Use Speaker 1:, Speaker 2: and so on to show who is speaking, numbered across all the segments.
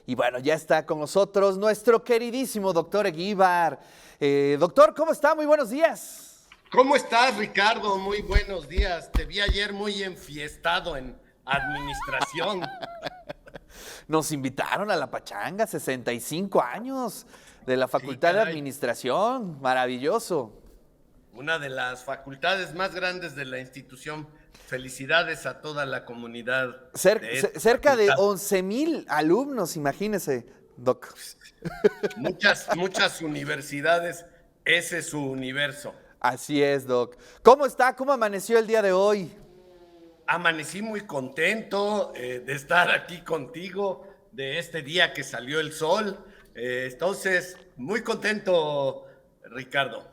Speaker 1: Y bueno, ya está con nosotros nuestro queridísimo doctor Eguíbar. Doctor, ¿cómo está? Muy buenos días.
Speaker 2: ¿Cómo estás, Ricardo? Muy buenos días. Te vi ayer muy enfiestado en administración.
Speaker 1: Nos invitaron a la pachanga, 65 años de la
Speaker 2: Sí,
Speaker 1: Facultad de
Speaker 2: caray.
Speaker 1: Administración. Maravilloso.
Speaker 2: Una de las facultades más grandes de la institución. Felicidades a toda la comunidad de esta
Speaker 1: Cerca de
Speaker 2: facultad.
Speaker 1: 11,000 alumnos, imagínese, doc.
Speaker 2: Muchas universidades, ese es su universo.
Speaker 1: Así es, doc. ¿Cómo está? ¿Cómo amaneció el día de hoy?
Speaker 2: Amanecí muy contento de estar aquí contigo, de este día que salió el sol. Entonces, muy contento, Ricardo.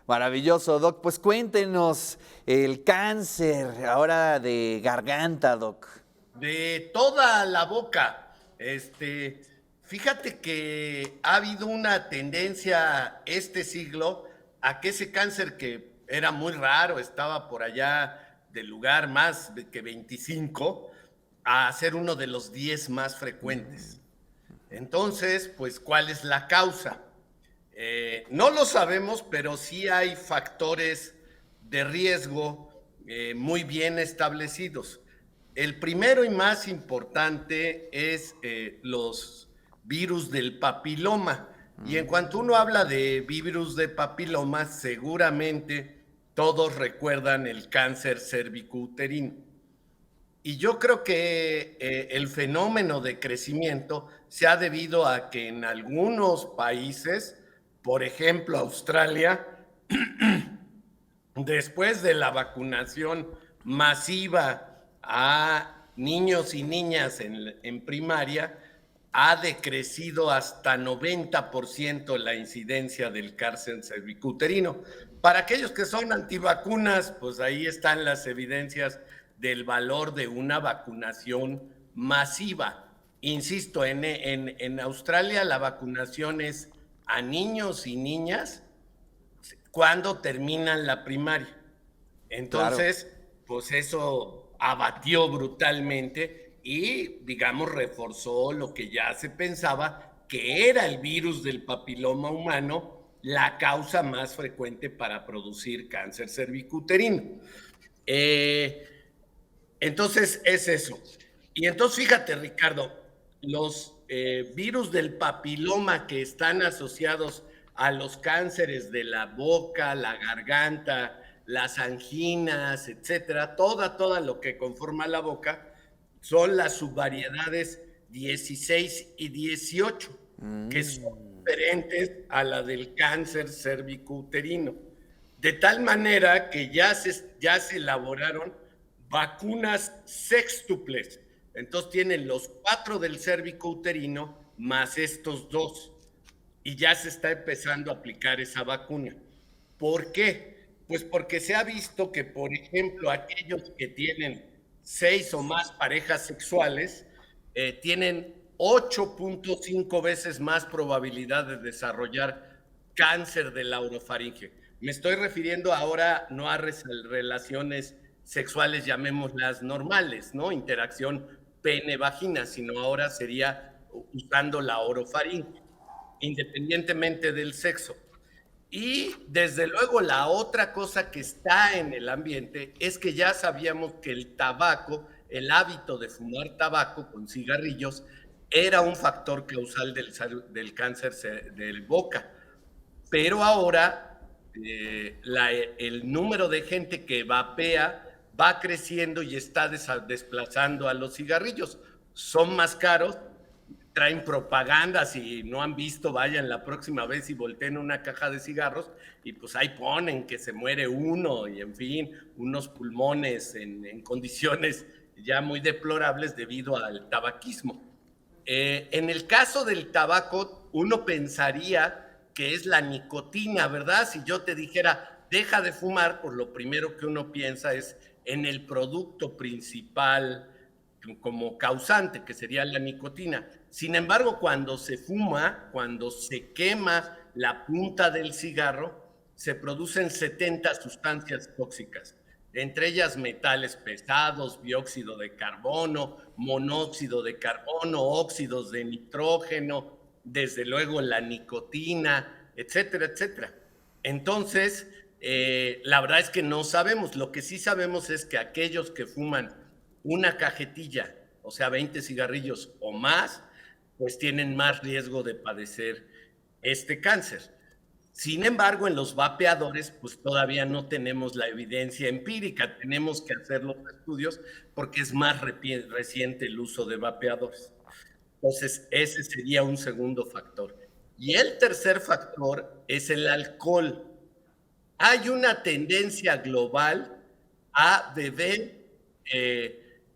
Speaker 1: Maravilloso, doc. Pues cuéntenos el cáncer ahora de garganta, doc.
Speaker 2: De toda la boca. Fíjate que ha habido una tendencia este siglo a que ese cáncer que era muy raro, estaba por allá del lugar más que 25, a ser uno de los 10 más frecuentes. Entonces, pues, ¿cuál es la causa? No lo sabemos, pero sí hay factores de riesgo muy bien establecidos. El primero y más importante es los virus del papiloma. Y en cuanto uno habla de virus de papiloma, seguramente todos recuerdan el cáncer cervicouterino. Y yo creo que el fenómeno de crecimiento se ha debido a que en algunos países, por ejemplo Australia, después de la vacunación masiva a niños y niñas en primaria, ha decrecido hasta 90% la incidencia del cáncer cervicuterino. Para aquellos que son antivacunas, pues ahí están las evidencias del valor de una vacunación masiva. Insisto, en Australia la vacunación es a niños y niñas cuando terminan la primaria.
Speaker 1: Claro.
Speaker 2: Entonces, pues eso abatió brutalmente y, digamos, reforzó lo que ya se pensaba, que era el virus del papiloma humano la causa más frecuente para producir cáncer cervicuterino. Eh, entonces, es eso. Y entonces, fíjate, Ricardo, los virus del papiloma que están asociados a los cánceres de la boca, la garganta, las anginas, etcétera, toda lo que conforma la boca, son las subvariedades 16 y 18, que son diferentes a la del cáncer cervicouterino. De tal manera que ya se elaboraron vacunas sextuples. Entonces tienen los 4 del cervicouterino más estos 2. Y ya se está empezando a aplicar esa vacuna. ¿Por qué? Pues porque se ha visto que, por ejemplo, aquellos que tienen 6 o más parejas sexuales tienen 8.5 veces más probabilidad de desarrollar cáncer de la orofaringe. Me estoy refiriendo ahora no a relaciones sexuales, llamémoslas normales, ¿no? Interacción pene-vagina, sino ahora sería usando la orofaringe, independientemente del sexo. Y desde luego la otra cosa que está en el ambiente es que ya sabíamos que el tabaco, el hábito de fumar tabaco con cigarrillos, era un factor causal del cáncer de boca. Pero ahora el número de gente que vapea va creciendo y está desplazando a los cigarrillos. Son más caros, traen propaganda, si no han visto, vayan la próxima vez y volteen una caja de cigarros y pues ahí ponen que se muere uno y en fin, unos pulmones en condiciones ya muy deplorables debido al tabaquismo. En el caso del tabaco, uno pensaría que es la nicotina, ¿verdad? Si yo te dijera, deja de fumar, pues lo primero que uno piensa es en el producto principal como causante, que sería la nicotina. Sin embargo, cuando se fuma, cuando se quema la punta del cigarro, se producen 70 sustancias tóxicas. entre ellas metales pesados, dióxido de carbono, monóxido de carbono, óxidos de nitrógeno, desde luego la nicotina, etcétera, etcétera. Entonces, la verdad es que no sabemos. Lo que sí sabemos es que aquellos que fuman una cajetilla, o sea, 20 cigarrillos o más, pues tienen más riesgo de padecer este cáncer. Sin embargo, en los vapeadores, pues todavía no tenemos la evidencia empírica, tenemos que hacer los estudios porque es más reciente el uso de vapeadores. Entonces, ese sería un segundo factor. Y el tercer factor es el alcohol. Hay una tendencia global a beber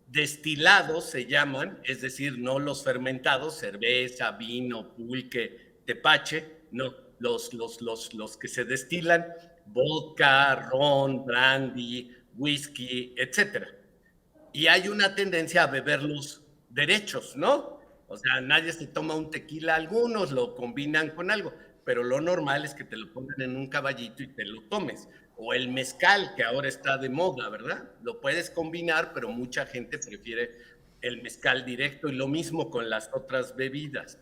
Speaker 2: destilados, se llaman, es decir, no los fermentados, cerveza, vino, pulque, tepache, no, los que se destilan, vodka, ron, brandy, whisky, etcétera. Y hay una tendencia a beberlos derechos, ¿no? O sea, nadie se toma un tequila, algunos lo combinan con algo, pero lo normal es que te lo pongan en un caballito y te lo tomes. O el mezcal, que ahora está de moda, ¿verdad? Lo puedes combinar, pero mucha gente prefiere el mezcal directo y lo mismo con las otras bebidas.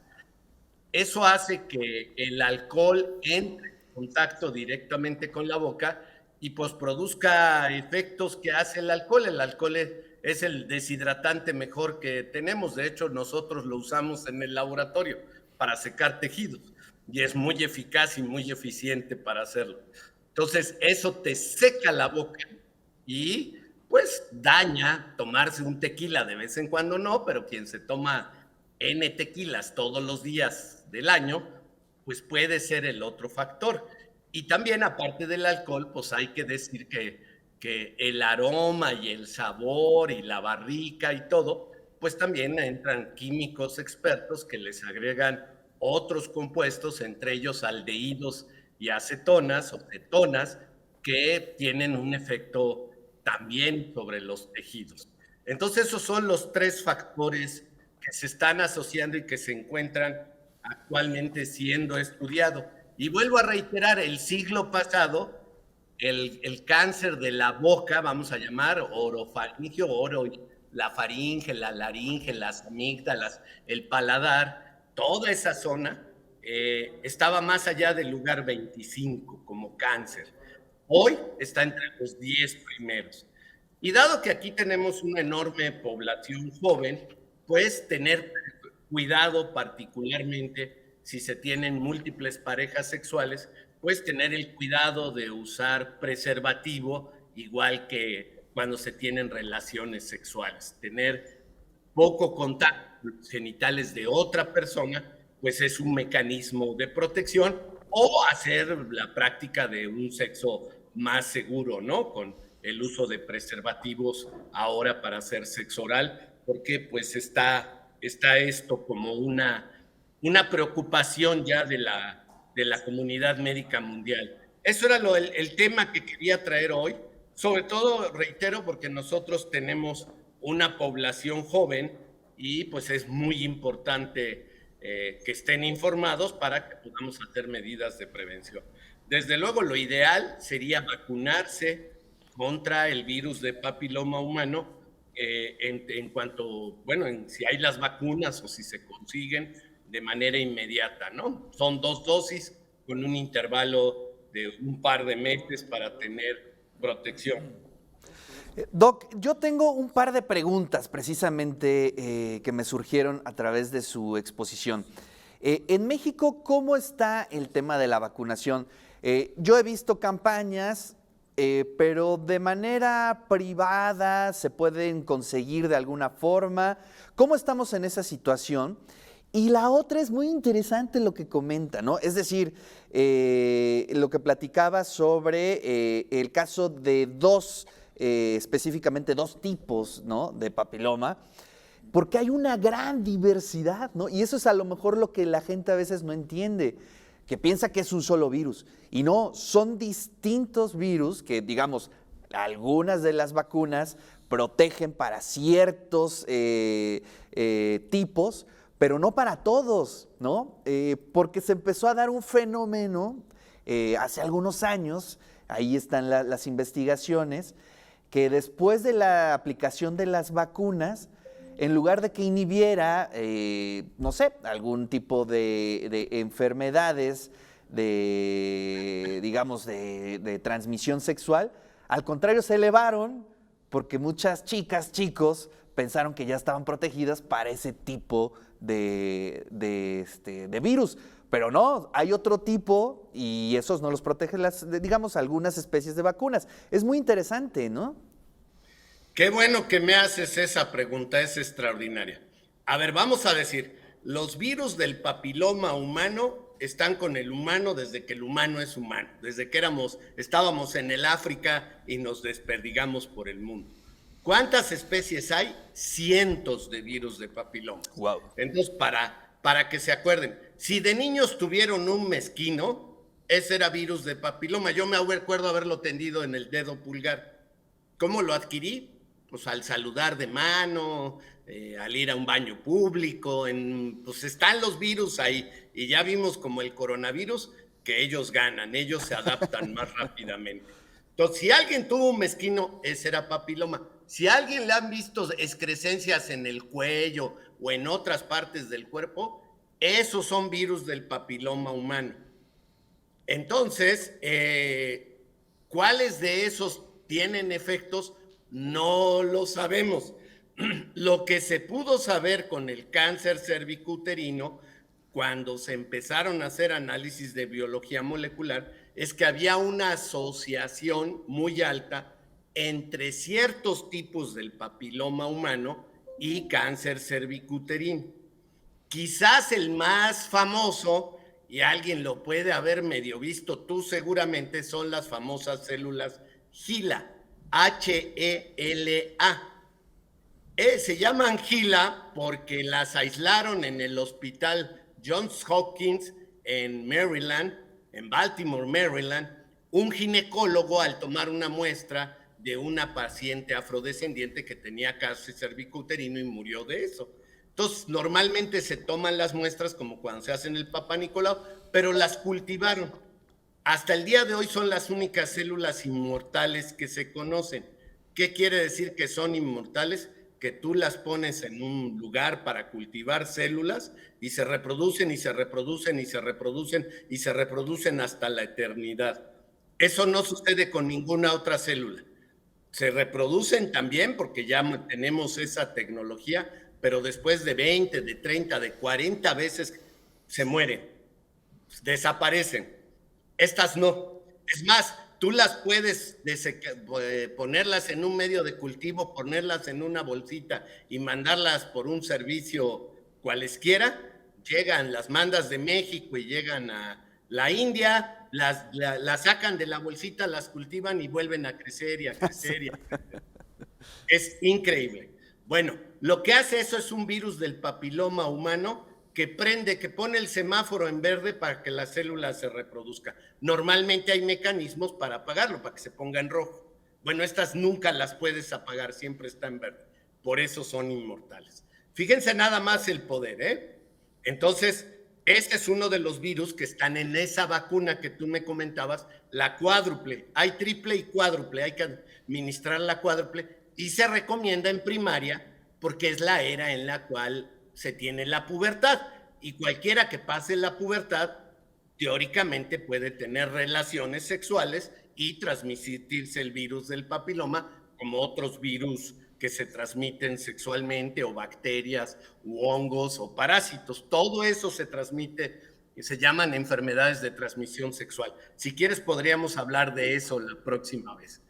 Speaker 2: Eso hace que el alcohol entre en contacto directamente con la boca y pues produzca efectos que hace el alcohol. El alcohol es el deshidratante mejor que tenemos. De hecho, nosotros lo usamos en el laboratorio para secar tejidos y es muy eficaz y muy eficiente para hacerlo. Entonces, eso te seca la boca y pues daña tomarse un tequila de vez en cuando, no, pero quien se toma N tequilas todos los días del año, pues puede ser el otro factor. Y también, aparte del alcohol, pues hay que decir que el aroma y el sabor y la barrica y todo, pues también entran químicos expertos que les agregan otros compuestos, entre ellos aldehídos y acetonas o cetonas, que tienen un efecto también sobre los tejidos. Entonces, esos son los tres factores que se están asociando y que se encuentran actualmente siendo estudiado. Y vuelvo a reiterar, el siglo pasado, el cáncer de la boca, vamos a llamar orofaringio, la faringe, la laringe, las amígdalas, el paladar, toda esa zona estaba más allá del lugar 25 como cáncer. Hoy está entre los 10 primeros. Y dado que aquí tenemos una enorme población joven, pues tener cuidado particularmente si se tienen múltiples parejas sexuales, pues tener el cuidado de usar preservativo, igual que cuando se tienen relaciones sexuales. Tener poco contacto con los genitales de otra persona, pues es un mecanismo de protección, o hacer la práctica de un sexo más seguro, ¿no? Con el uso de preservativos ahora para hacer sexo oral, porque pues está esto como una preocupación ya de la comunidad médica mundial. Eso era el tema que quería traer hoy, sobre todo, reitero, porque nosotros tenemos una población joven y pues es muy importante que estén informados para que podamos hacer medidas de prevención. Desde luego, lo ideal sería vacunarse contra el virus de papiloma humano en cuanto, bueno, si hay las vacunas o si se consiguen de manera inmediata, ¿no? Son 2 dosis con un intervalo de un par de meses para tener protección.
Speaker 1: Doc, yo tengo un par de preguntas precisamente que me surgieron a través de su exposición. En México, ¿cómo está el tema de la vacunación? Yo he visto campañas, pero de manera privada se pueden conseguir de alguna forma. ¿Cómo estamos en esa situación? Y la otra es muy interesante lo que comenta, ¿no? Es decir, lo que platicaba sobre el caso de específicamente dos tipos, ¿no?, de papiloma, porque hay una gran diversidad, ¿no? Y eso es a lo mejor lo que la gente a veces no entiende, que piensa que es un solo virus. Y no, son distintos virus que, digamos, algunas de las vacunas protegen para ciertos tipos, pero no para todos, ¿no? Porque se empezó a dar un fenómeno hace algunos años, ahí están las investigaciones, que después de la aplicación de las vacunas, en lugar de que inhibiera, no sé, algún tipo de enfermedades, digamos, de transmisión sexual, al contrario se elevaron porque muchas chicas, chicos, pensaron que ya estaban protegidas para ese tipo de virus. Pero no, hay otro tipo y esos no los protegen digamos, algunas especies de vacunas. Es muy interesante, ¿no?
Speaker 2: Qué bueno que me haces esa pregunta, es extraordinaria. A ver, vamos a decir, los virus del papiloma humano están con el humano desde que el humano es humano, desde que estábamos en el África y nos desperdigamos por el mundo. ¿Cuántas especies hay? Cientos de virus de papiloma.
Speaker 1: Wow.
Speaker 2: Entonces, para que se acuerden, si de niños tuvieron un mezquino, ese era virus de papiloma. Yo me acuerdo haberlo tendido en el dedo pulgar. ¿Cómo lo adquirí? Pues al saludar de mano, al ir a un baño público, pues están los virus ahí. Y ya vimos como el coronavirus, que ellos ganan, ellos se adaptan más rápidamente. Entonces, si alguien tuvo un mezquino, ese era papiloma. Si a alguien le han visto excrescencias en el cuello o en otras partes del cuerpo, esos son virus del papiloma humano. Entonces, ¿cuáles de esos tienen efectos? No lo sabemos. Lo que se pudo saber con el cáncer cervicuterino, cuando se empezaron a hacer análisis de biología molecular, es que había una asociación muy alta entre ciertos tipos del papiloma humano y cáncer cervicuterino. Quizás el más famoso, y alguien lo puede haber medio visto, tú seguramente, son las famosas células HeLa, H-E-L-A. Se llaman HeLa porque las aislaron en el hospital Johns Hopkins en Maryland, en Baltimore, Maryland, un ginecólogo al tomar una muestra de una paciente afrodescendiente que tenía cáncer cervicuterino y murió de eso. Entonces, normalmente se toman las muestras como cuando se hacen el Papá Nicolau, pero las cultivaron. Hasta el día de hoy son las únicas células inmortales que se conocen. ¿Qué quiere decir que son inmortales? Que tú las pones en un lugar para cultivar células y se reproducen y se reproducen y se reproducen y se reproducen hasta la eternidad. Eso no sucede con ninguna otra célula. Se reproducen también porque ya tenemos esa tecnología, pero después de 20, de 30, de 40 veces se mueren, desaparecen. Estas no. Es más, tú las puedes ponerlas en un medio de cultivo, ponerlas en una bolsita y mandarlas por un servicio cualesquiera. Llegan, las mandas de México y llegan a la India, las sacan de la bolsita, las cultivan y vuelven a crecer y a crecer y a crecer. Es increíble. Bueno, lo que hace eso es un virus del papiloma humano que pone el semáforo en verde para que la célula se reproduzca. Normalmente hay mecanismos para apagarlo, para que se ponga en rojo. Bueno, estas nunca las puedes apagar, siempre está en verde. Por eso son inmortales. Fíjense nada más el poder, ¿eh? Entonces, este es uno de los virus que están en esa vacuna que tú me comentabas, la cuádruple. Hay triple y cuádruple, hay que administrar la cuádruple y se recomienda en primaria porque es la era en la cual se tiene la pubertad y cualquiera que pase la pubertad teóricamente puede tener relaciones sexuales y transmitirse el virus del papiloma como otros virus que se transmiten sexualmente o bacterias u hongos o parásitos. Todo eso se transmite y se llaman enfermedades de transmisión sexual. Si quieres podríamos hablar de eso la próxima vez.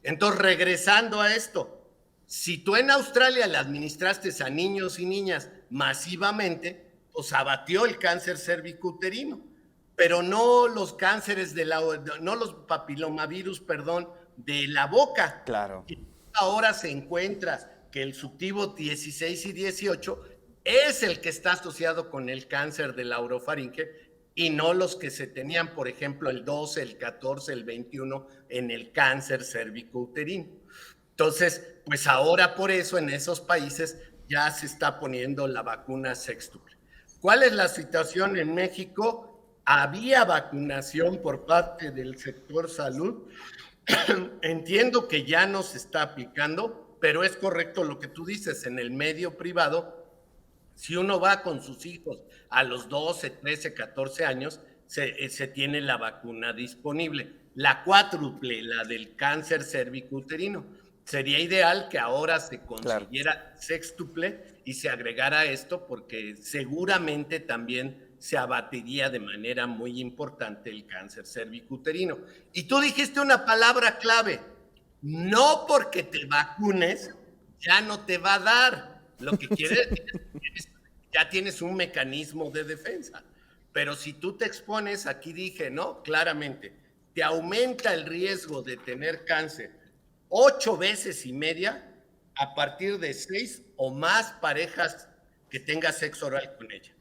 Speaker 2: Entonces, regresando a esto, si tú en Australia le administraste a niños y niñas masivamente, pues abatió el cáncer cervicuterino, pero no los cánceres no los papilomavirus, perdón, de la boca.
Speaker 1: Claro.
Speaker 2: Ahora se encuentra que el subtipo 16 y 18 es el que está asociado con el cáncer de la orofaringe y no los que se tenían, por ejemplo, el 12, el 14, el 21 en el cáncer cervicouterino. Entonces, pues ahora por eso en esos países ya se está poniendo la vacuna sextuple. ¿Cuál es la situación en México? Había vacunación por parte del sector salud, Entiendo que ya no se está aplicando, pero es correcto lo que tú dices. En el medio privado, si uno va con sus hijos a los 12, 13, 14 años, se tiene la vacuna disponible. La cuádruple, la del cáncer cervicuterino. Sería ideal que ahora se
Speaker 1: Claro.
Speaker 2: consiguiera sextuple y se agregara esto, porque seguramente también se abatiría de manera muy importante el cáncer cervicuterino. Y tú dijiste una palabra clave: no porque te vacunes ya no te va a dar. Lo que quiere decir es que ya tienes un mecanismo de defensa. Pero si tú te expones, aquí dije, ¿no? Claramente, te aumenta el riesgo de tener cáncer 8 veces y media a partir de 6 o más parejas que tengas sexo oral con ella.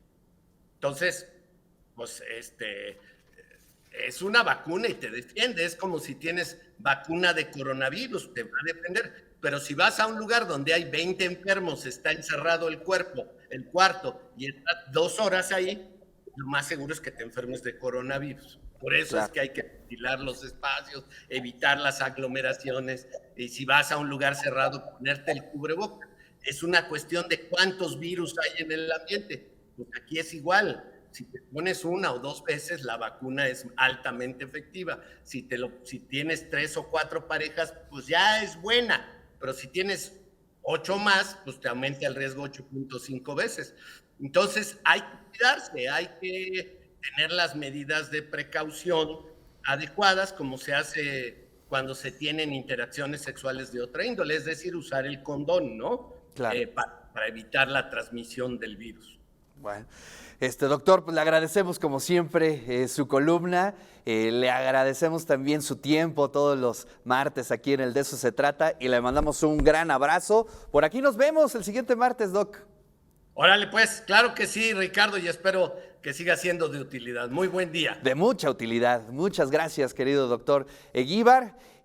Speaker 2: Entonces, pues es una vacuna y te defiende. Es como si tienes vacuna de coronavirus, te va a defender. Pero si vas a un lugar donde hay 20 enfermos, está encerrado el cuarto, y estás 2 horas ahí, lo más seguro es que te enfermes de coronavirus. Por eso es
Speaker 1: Claro.
Speaker 2: que hay que ventilar los espacios, evitar las aglomeraciones, y si vas a un lugar cerrado, ponerte el cubrebocas. Es una cuestión de cuántos virus hay en el ambiente. Pues aquí es igual. Si te pones 1 o 2 veces, la vacuna es altamente efectiva. Si tienes 3 o 4 parejas, pues ya es buena. Pero si tienes 8 más, pues te aumenta el riesgo 8.5 veces. Entonces hay que cuidarse, hay que tener las medidas de precaución adecuadas, como se hace cuando se tienen interacciones sexuales de otra índole, es decir, usar el condón, ¿no?
Speaker 1: Claro.
Speaker 2: Para evitar la transmisión del virus.
Speaker 1: Bueno, doctor, pues le agradecemos como siempre su columna, le agradecemos también su tiempo todos los martes aquí en el De Eso Se Trata y le mandamos un gran abrazo. Por aquí nos vemos el siguiente martes, Doc.
Speaker 2: Órale, pues, claro que sí, Ricardo, y espero que siga siendo de utilidad. Muy buen día.
Speaker 1: De mucha utilidad. Muchas gracias, querido doctor Eguíbar.